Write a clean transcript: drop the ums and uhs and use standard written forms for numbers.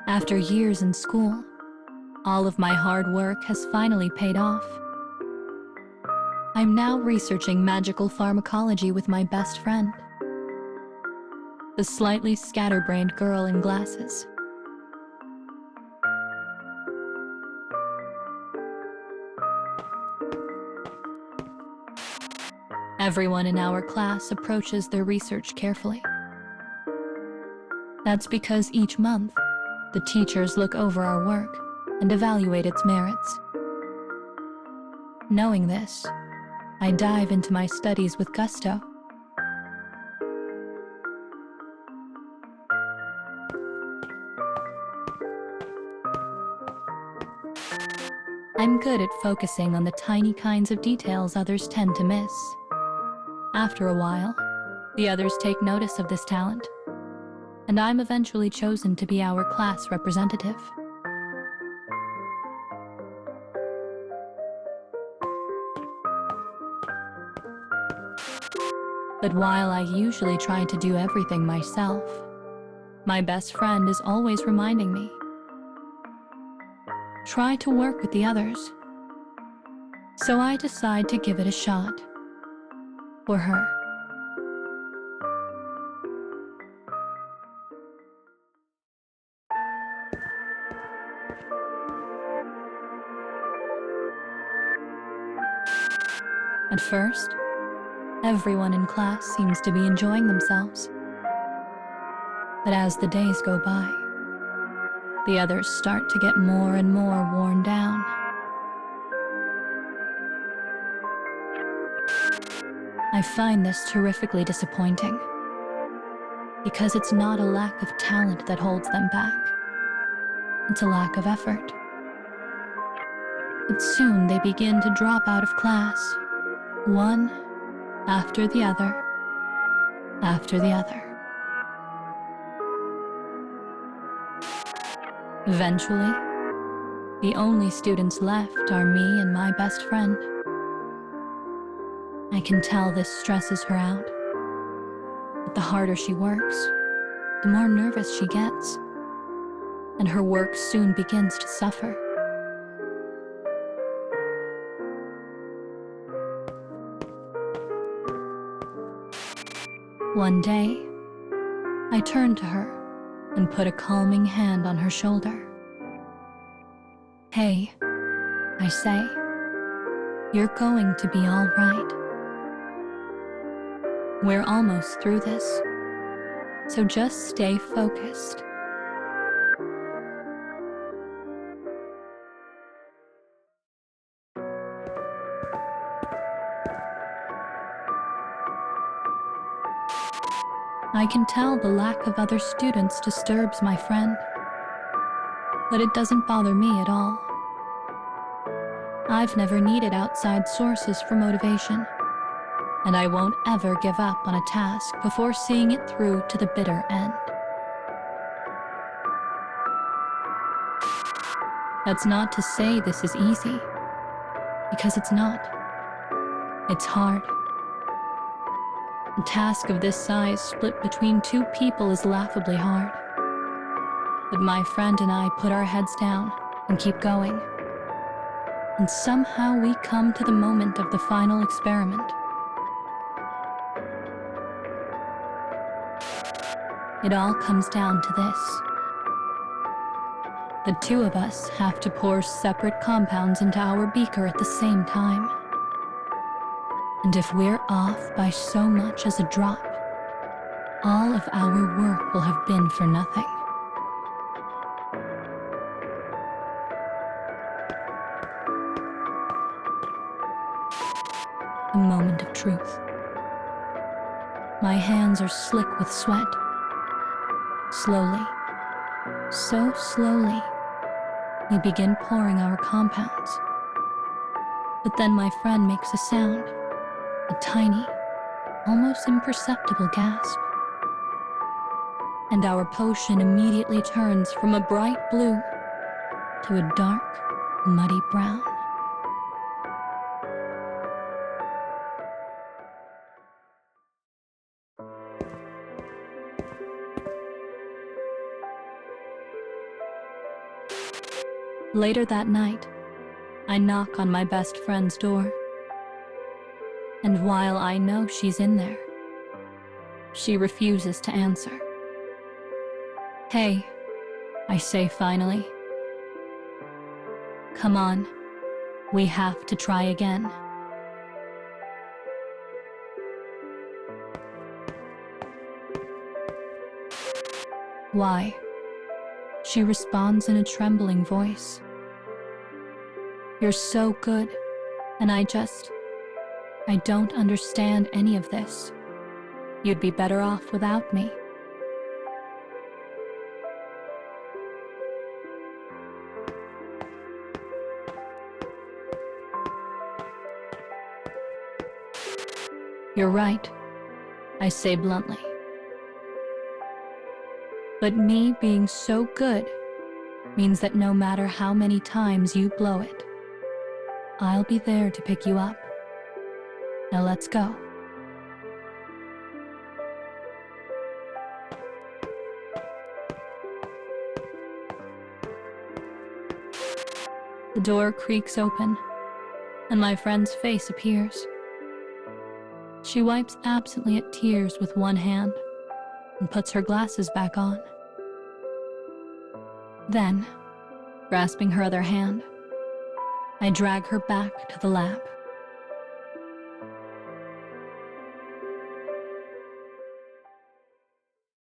After years in school, all of my hard work has finally paid off. I'm now researching magical pharmacology with my best friend, the slightly scatterbrained girl in glasses. Everyone in our class approaches their research carefully. That's because each month, the teachers look over our work and evaluate its merits. Knowing this, I dive into my studies with gusto. I'm good at focusing on the tiny kinds of details others tend to miss. After a while, the others take notice of this talent, and I'm eventually chosen to be our class representative. But while I usually try to do everything myself, my best friend is always reminding me, try to work with the others. So I decide to give it a shot. For her. At first, everyone in class seems to be enjoying themselves. But as the days go by, the others start to get more and more worn down. I find this terrifically disappointing, because it's not a lack of talent that holds them back. It's a lack of effort. But soon they begin to drop out of class, one after the other, after the other. Eventually, the only students left are me and my best friend. I can tell this stresses her out. But the harder she works, the more nervous she gets, and her work soon begins to suffer. One day, I turned to her and put a calming hand on her shoulder. "Hey," I say, "you're going to be all right. We're almost through this, so just stay focused." I can tell the lack of other students disturbs my friend, but it doesn't bother me at all. I've never needed outside sources for motivation, and I won't ever give up on a task before seeing it through to the bitter end. That's not to say this is easy, because it's not. It's hard. A task of this size split between two people is laughably hard. But my friend and I put our heads down and keep going. And somehow we come to the moment of the final experiment. It all comes down to this. The two of us have to pour separate compounds into our beaker at the same time. And if we're off by so much as a drop, all of our work will have been for nothing. A moment of truth. My hands are slick with sweat. Slowly, so slowly, we begin pouring our compounds. But then my friend makes a sound, a tiny, almost imperceptible gasp. And our potion immediately turns from a bright blue to a dark, muddy brown. Later that night, I knock on my best friend's door. And while I know she's in there, she refuses to answer. "Hey," I say finally. "Come on, we have to try again." "Why?" She responds in a trembling voice. "You're so good, and I don't understand any of this. You'd be better off without me." "You're right," I say bluntly. "But me being so good means that no matter how many times you blow it, I'll be there to pick you up. Now let's go." The door creaks open, and my friend's face appears. She wipes absently at tears with one hand and puts her glasses back on. Then, grasping her other hand, I drag her back to the lab.